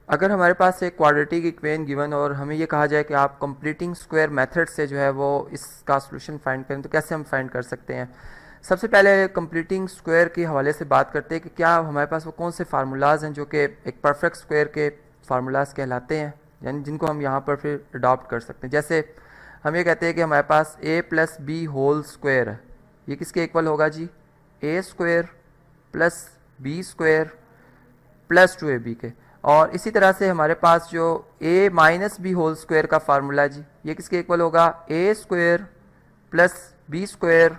अगर हमारे पास एक क्वाड्रेटिक इक्वेशन गिवन और हमें ये कहा जाए कि आप कंप्लीटिंग स्क्वायर मेथड से जो है वो इसका सॉल्यूशन फाइंड करें, तो कैसे हम फाइंड कर सकते हैं। सबसे पहले कंप्लीटिंग स्क्वायर के हवाले से बात करते हैं कि क्या हमारे पास वो कौन से फार्मूलाज हैं जो कि एक परफेक्ट स्क्वायर के फार्मूलाज कहलाते हैं, यानी जिनको हम यहाँ पर फिर अडॉप्ट कर सकते हैं। जैसे हम ये कहते हैं कि हमारे पास a plus B whole square है, ये किसके इक्वल होगा जी, A square plus B square plus 2ab के। और इसी तरह से हमारे पास जो a minus B whole square का फार्मूला जी, ये किसके इक्वल होगा, A square plus B square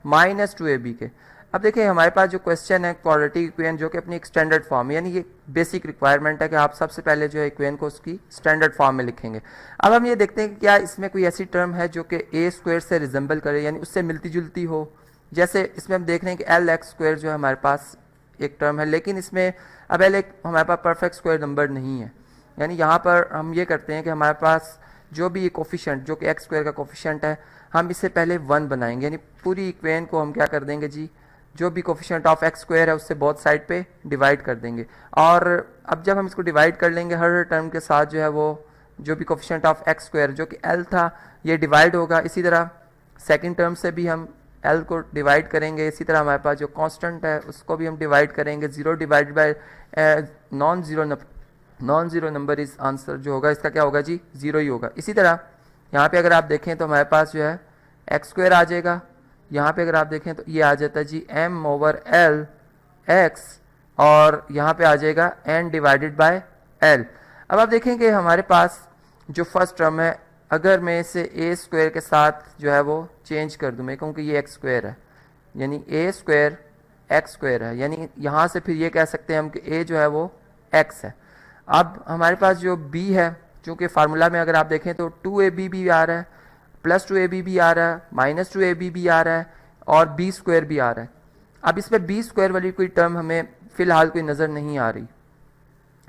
minus 2ab के। अब देखिए हमारे पास जो क्वेश्चन है क्वाड्रेटिक इक्वेशन जो कि अपनी एक स्टैंडर्ड फॉर्म है, यानी ये बेसिक रिक्वायरमेंट है कि आप सबसे पहले जो है इक्वेशन को उसकी स्टैंडर्ड फॉर्म में लिखेंगे। अब हम ये देखते हैं कि क्या इसमें कोई ऐसी टर्म है जो कि ए स्क्वायर से रिजेंबल करे, यानी उससे मिलती जुलती हो। जैसे इसमें हम देख रहे हैं कि एल एक्स स्क्वायर जो है हमारे पास एक टर्म है, लेकिन इसमें अब एल एक हमारे पास परफेक्ट स्क्वायर नंबर नहीं है। यानी यहाँ पर हम ये करते हैं कि हमारे पास जो भी कोफिशिएंट जो कि एक्स स्क्वायर का कोफिशिएंट है, हम इससे पहले 1 बनाएंगे, यानी पूरी इक्वेशन को हम क्या कर देंगे जी, जो भी कोफिशिएंट ऑफ एक्स स्क्वायर है उससे बोथ साइड पे डिवाइड कर देंगे। और अब जब हम इसको डिवाइड कर लेंगे हर टर्म के साथ जो है वो जो भी कोफिशिएंट ऑफ एक्स स्क्वायर जो कि एल था ये डिवाइड होगा। इसी तरह सेकंड टर्म से भी हम एल को डिवाइड करेंगे। इसी तरह हमारे पास जो कांस्टेंट है उसको भी हम डिवाइड करेंगे। 0 divided by non zero number इस आंसर जो होगा इसका क्या होगा जी, 0 ही होगा। इसी तरह यहाँ पे अगर आप देखें तो हमारे पास जो है एक्स स्क्वायर आ जाएगा, यहाँ पे अगर आप देखें तो ये आ जाता है जी m ओवर एल एक्स, और यहाँ पे आ जाएगा n डिवाइडेड बाय l। अब आप देखें कि हमारे पास जो फर्स्ट टर्म है, अगर मैं इसे ए स्क्वायर के साथ जो है वो चेंज कर दूँ, मैं कहूँ कि ये एक्स स्क्वायर है, यानी ए स्क्वायर एक्स स्क्वायर है, यानी यहाँ से फिर ये कह सकते हैं हम कि ए जो है वो एक्स है। अब हमारे पास जो b है, चूँकि फार्मूला में अगर आप देखें तो 2ab भी आ रहा है, प्लस 2ab भी आ रहा है, माइनस 2ab भी आ रहा है, और बी स्क्वायर भी आ रहा है। अब इसमें बी स्क्वायर वाली कोई टर्म हमें फ़िलहाल कोई नज़र नहीं आ रही,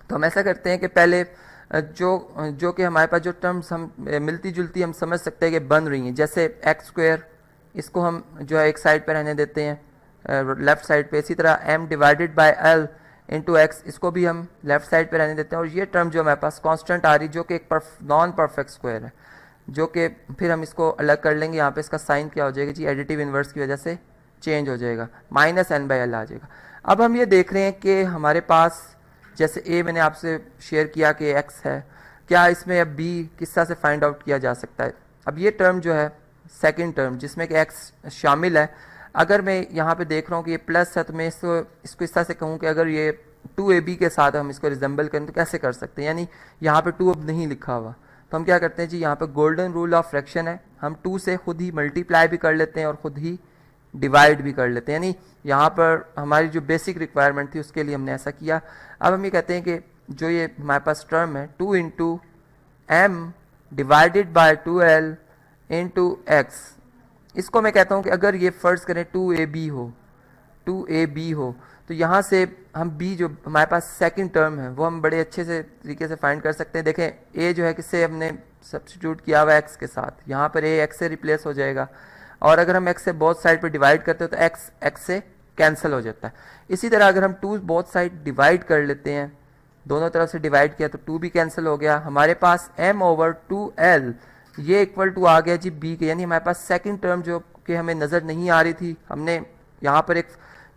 तो हम ऐसा करते हैं कि पहले जो कि हमारे पास जो टर्म्स हम मिलती जुलती हम समझ सकते हैं कि बन रही हैं, जैसे एक्स स्क्वायर, इसको हम जो है एक साइड पर रहने देते हैं लेफ़्ट साइड पे। इसी तरह m divided bye l into x, इसको भी हम लेफ़्ट साइड पे रहने देते हैं। और ये टर्म जो हमारे पास कांस्टेंट आ रही जो कि एक नॉन परफेक्ट स्क्वायर है, जो कि फिर हम इसको अलग कर लेंगे। यहाँ पे इसका साइन क्या हो जाएगा जी, एडिटिव इन्वर्स की वजह से चेंज हो जाएगा, माइनस n बाई एल आ जाएगा। अब हम ये देख रहे हैं कि हमारे पास जैसे a मैंने आपसे शेयर किया कि x है, क्या इसमें अब b किस तरह से फाइंड आउट किया जा सकता है। अब ये टर्म जो है सेकेंड टर्म जिसमें कि x शामिल है, अगर मैं यहाँ पे देख रहा हूँ कि ये प्लस है, तो मैं इसको इस तरह से कहूँ कि अगर ये 2ab के साथ हम इसको रिजेंबल करें तो कैसे कर सकते हैं। यानी यहाँ पे 2 अब नहीं लिखा हुआ, तो हम क्या करते हैं जी, यहाँ पे गोल्डन रूल ऑफ फ्रैक्शन है, हम 2 से खुद ही मल्टीप्लाई भी कर लेते हैं और खुद ही डिवाइड भी कर लेते हैं। यानी यहाँ पर हमारी जो बेसिक रिक्वायरमेंट थी उसके लिए हमने ऐसा किया। अब हम ये कहते हैं कि जो ये हमारे पास टर्म है 2 into m divided by 2l into x, इसको मैं कहता हूँ कि अगर ये फ़र्ज़ करें 2ab हो, तो यहाँ से हम b जो हमारे पास सेकंड टर्म है वो हम बड़े अच्छे से तरीके से फाइंड कर सकते हैं। देखें a जो है किससे हमने सब्स्टिट्यूट किया हुआ x के साथ, यहाँ पर a x से रिप्लेस हो जाएगा, और अगर हम x से बोथ साइड पर डिवाइड करते हैं तो x से कैंसिल हो जाता है। इसी तरह अगर हम 2 बोथ साइड डिवाइड कर लेते हैं, दोनों तरफ से डिवाइड किया तो 2 भी कैंसिल हो गया। हमारे पास m ओवर 2l ये इक्वल टू आ गया जी b के, यानी हमारे पास सेकंड टर्म जो कि हमें नज़र नहीं आ रही थी, हमने यहाँ पर एक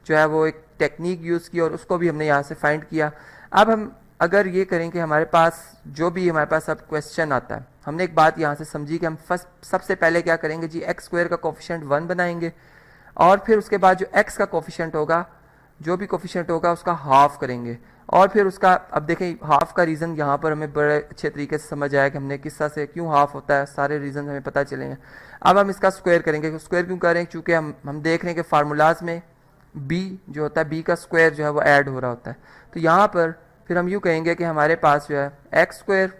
जो है वो एक टेक्निक यूज़ की और उसको भी हमने यहाँ से फाइंड किया। अब हम अगर ये करें कि हमारे पास जो भी हमारे पास अब क्वेश्चन आता है, हमने एक बात यहाँ से समझी कि हम सबसे पहले क्या करेंगे जी, एक्स स्क्वायर का कोफिशिएंट 1 बनाएंगे, और फिर उसके बाद जो एक्स का कोफिशिएंट होगा, जो भी कोफिशिएंट होगा उसका हाफ करेंगे, और फिर उसका अब देखें हाफ का रीज़न यहाँ पर हमें बड़े अच्छे तरीके से समझ आया कि हमने किस तरह से क्यों हाफ होता है, सारे रीज़न हमें पता चलेंगे। अब हम इसका स्क्वायर करेंगे। स्क्वायर क्यों करें, चूँकि हम देख रहे हैं कि फार्मूलाज में b जो होता है b का स्क्वायर जो है वो ऐड हो रहा होता है, तो यहाँ पर फिर हम यूँ कहेंगे कि हमारे पास जो है एक्स स्क्वायर,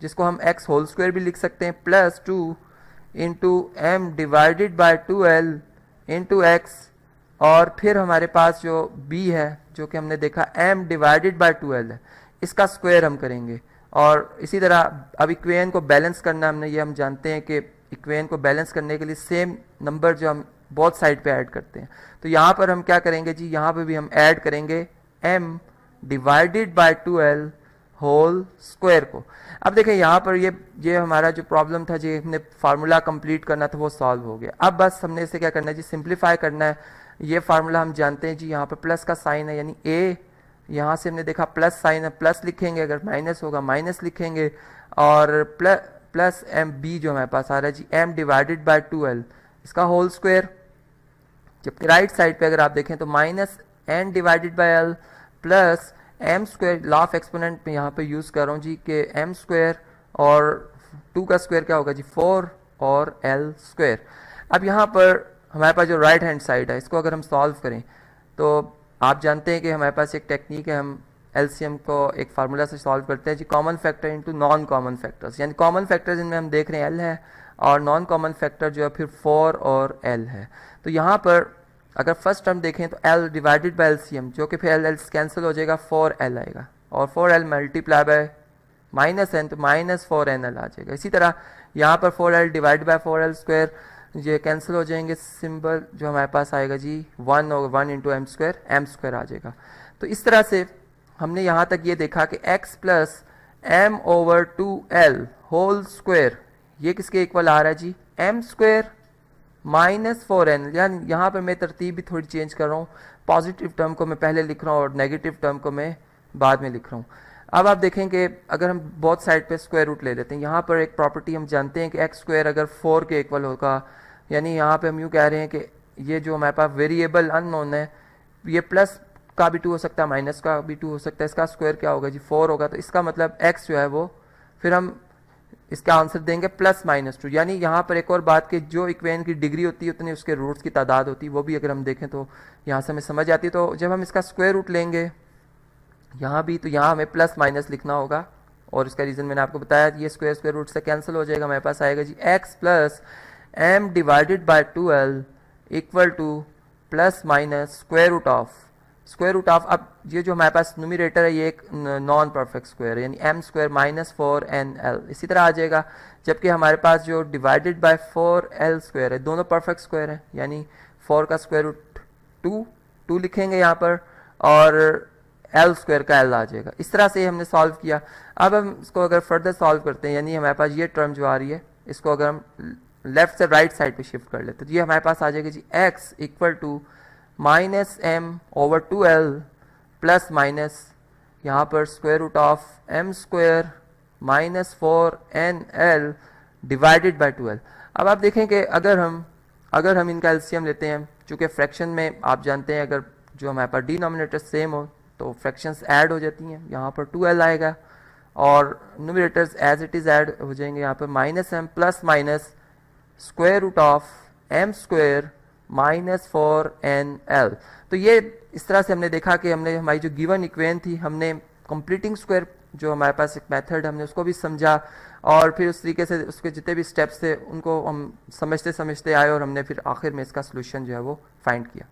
जिसको हम एक्स होल स्क्वायर भी लिख सकते हैं, plus 2 into m divided by 2l into x, और फिर हमारे पास जो b है जो कि हमने देखा m डिवाइडेड बाय 2l है, इसका स्क्वायर हम करेंगे। और इसी तरह अब इक्वेशन को बैलेंस करना हमने ये हम जानते हैं कि इक्वेशन को बैलेंस करने के लिए सेम नंबर जो हम बोथ साइड पे ऐड करते हैं, तो यहाँ पर हम क्या करेंगे जी, यहाँ पे भी हम ऐड करेंगे m divided by 2l whole square को। अब देखें यहाँ पर ये हमारा जो प्रॉब्लम था, जो हमने फार्मूला कंप्लीट करना था, वो सॉल्व हो गया। अब बस हमने इसे क्या करना है जी, सिंप्लीफाई करना है। ये फार्मूला हम जानते हैं जी, यहाँ पर प्लस का साइन है, यानी ए, यहाँ से हमने देखा प्लस साइन है, प्लस लिखेंगे, अगर माइनस होगा माइनस लिखेंगे, और प्लस एम बी जो हमारे पास आ रहा है जी, एम डिवाइडेड बाय 2l, इसका होल स्क्वायर। जबकि राइट साइड पे अगर आप देखें तो minus n divided by l plus m square, law of exponent में यहाँ पे यूज़ कर रहा हूँ जी, कि एम स्क्वायर और 2 का स्क्वायर क्या होगा जी 4 और एल स्क्वायर। अब यहाँ पर हमारे पास जो राइट हैंड साइड है, इसको अगर हम सॉल्व करें तो आप जानते हैं कि हमारे पास एक टेक्निक है, हम एलसीएम को एक फार्मूला से सॉल्व करते हैं जी, common factor into non common factors, यानी कॉमन फैक्टर्स इनमें हम देख रहे हैं एल है, और नॉन कॉमन फैक्टर जो है फिर 4 और एल है। तो यहाँ पर अगर फर्स्ट टर्म देखें तो एल डिवाइडेड बाय एलसीएम, जो कि फिर एल कैंसिल हो जाएगा, 4l आएगा, और 4l multiply by minus n, तो माइनस 4nl आ जाएगा। इसी तरह यहाँ पर 4l divide by 4l square, ये कैंसिल हो जाएंगे, सिंबल जो हमारे पास आएगा जी 1 और 1 इंटू एम स्क्वायर आ जाएगा। तो इस तरह से हमने यहाँ तक ये देखा कि x plus m over 2l whole square, ये किसके इक्वल आ रहा है जी, एम स्क्वायर माइनस 4n। यानी यहाँ पर मैं तरतीब भी थोड़ी चेंज कर रहा हूँ, पॉजिटिव टर्म को मैं पहले लिख रहा हूँ और नेगेटिव टर्म को मैं बाद में लिख रहा हूँ। अब आप देखेंगे अगर हम बोथ साइड पे स्क्वायर रूट ले लेते हैं, यहाँ पर एक प्रॉपर्टी हम जानते हैं कि एक्स स्क्वायर अगर 4 के इक्वल होगा, यानी यहाँ पे हम यूँ कह रहे हैं कि ये जो हमारे पास वेरिएबल अननोन है, ये प्लस का भी 2 हो सकता है, माइनस का भी 2 हो सकता है, इसका स्क्वायर क्या होगा जी 4 होगा। तो इसका मतलब x जो है वो, फिर हम इसका आंसर देंगे प्लस माइनस 2। यानी यहाँ पर एक और बात कि जो इक्वेशन की डिग्री होती है उतनी उसके रूट्स की तादाद होती है, वो भी अगर हम देखें तो यहाँ से हमें समझ आती है। तो जब हम इसका स्क्वायर रूट लेंगे यहाँ भी, तो यहाँ हमें प्लस माइनस लिखना होगा, और इसका रीज़न मैंने आपको बताया, ये स्क्वायर रूट से कैंसिल हो जाएगा, हमारे पास आएगा जी x plus m divided by 2l equal to plus minus square root of. अब ये जो हमारे पास न्यूमरेटर है ये एक नॉन परफेक्ट स्क्वायर है, यानी एम स्क्वायर माइनस 4nl इसी तरह आ जाएगा। जबकि हमारे पास जो डिवाइडेड बाय 4l स्क्वायर है, दोनों परफेक्ट स्क्वायर है, यानी 4 का स्क्वायर रूट 2 लिखेंगे यहाँ पर, और एल स्क्वायर का एल आ जाएगा। इस तरह से हमने सॉल्व किया। अब हम इसको अगर फर्दर सॉल्व करते हैं, यानी हमारे पास ये टर्म जो आ रही है, इसको अगर हम लेफ्ट से राइट साइड पे शिफ्ट कर लेते तो ये हमारे पास आ जाएगा जी x equal to minus m over 2l plus minus यहाँ पर square root of m square minus 4nl divided by 2l। अब आप देखें कि अगर हम इनका एलसीएम लेते हैं, चूँकि फ्रैक्शन में आप जानते हैं अगर जो हमारे पास डिनोमिनेटर सेम हो तो फ्रैक्शंस ऐड हो जाती हैं, यहाँ पर 2l आएगा, और numerators as it is add हो जाएंगे, यहाँ पर minus m plus minus square root of m square minus 4nl। तो ये इस तरह से हमने देखा कि हमने हमारी जो गिवन इक्वेशन थी, हमने कंप्लीटिंग स्क्वायर जो हमारे पास एक मेथड हमने उसको भी समझा, और फिर उस तरीके से उसके जितने भी स्टेप्स थे उनको हम समझते आए, और हमने फिर आखिर में इसका सोल्यूशन जो है वो फाइंड किया।